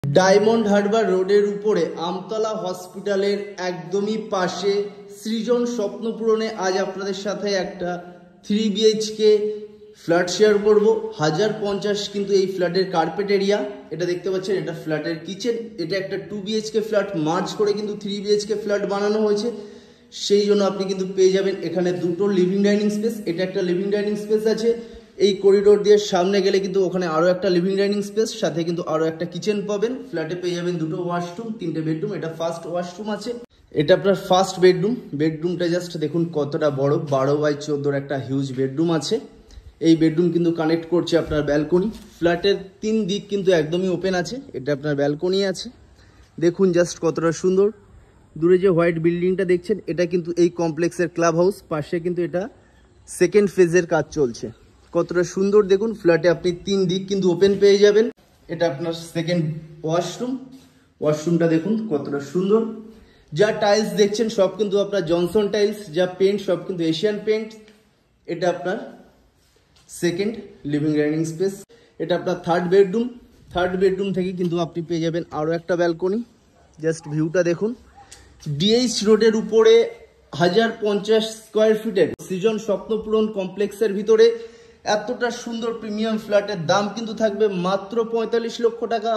Diamond Harbour রোডের উপরে আমতলা হসপিটালের একদমই পাশে সৃজন স্বপ্নপূরণে আজ আপনাদের সাথে একটা 3 বিএইচকে ফ্ল্যাট শেয়ার করব। 1050 কিন্তু এই ফ্ল্যাটের কার্পেট এরিয়া, এটা দেখতে পাচ্ছেন, এটা ফ্ল্যাটের কিচেন। এটা একটা 2 বিএইচকে ফ্ল্যাট মার্জ করে কিন্তু 3 বিএইচকে ফ্ল্যাট বানানো হয়েছে। সেই জন্য আপনি কিন্তু পেয়ে যাবেন এখানে দুটো লিভিং ডাইনিং স্পেস। এটা একটা লিভিং ডাইনিং স্পেস আছে, এই করিডোর দিয়ে সামনে গেলে কিন্তু ওখানে আরও একটা লিভিং ডাইনিং স্পেস, সাথে কিন্তু আরও একটা কিচেন পাবেন। ফ্ল্যাটে পেয়ে যাবেন দুটো ওয়াশরুম, 3টে বেডরুম। এটা ফার্স্ট ওয়াশরুম আছে, এটা আপনার ফার্স্ট বেডরুম। বেডরুমটা জাস্ট দেখুন কতটা বড়, 12x14 একটা হিউজ বেডরুম আছে। এই বেডরুম কিন্তু কানেক্ট করছে আপনার ব্যালকনি। ফ্ল্যাটের 3 দিক কিন্তু একদমই ওপেন আছে। এটা আপনার ব্যালকনি আছে, দেখুন জাস্ট কতটা সুন্দর। দূরে যে হোয়াইট বিল্ডিংটা দেখছেন, এটা কিন্তু এই কমপ্লেক্সের ক্লাব হাউস। পাশে কিন্তু এটা সেকেন্ড ফেজের কাজ চলছে। কতটা সুন্দর দেখুন, ফ্ল্যাটে আপনি 3 দিক কিন্তু ওপেন পেয়ে যাবেন। এটা আপনার সেকেন্ড ওয়াশরুম। ওয়াশরুমটা দেখুন কতটা সুন্দর। যা টাইলস দেখছেন সব কিন্তু আপনার জনসন টাইলস, যা পেন্ট সব কিন্তু এশিয়ান পেন্ট। এটা আপনার সেকেন্ড লিভিং ডাইনিং স্পেস। এটা আপনার থার্ড বেডরুম। থার্ড বেডরুম থেকে কিন্তু আপনি পেয়ে যাবেন আরও একটা ব্যালকনি। জাস্ট ভিউটা দেখুন। ডিএইচ রোডের উপরে 1050 স্কোয়ার ফিটের সৃজন স্বপ্নপূরণ কমপ্লেক্সের ভিতরে এতটা সুন্দর প্রিমিয়াম ফ্ল্যাটের দাম কিন্তু থাকবে মাত্র 45 লক্ষ টাকা।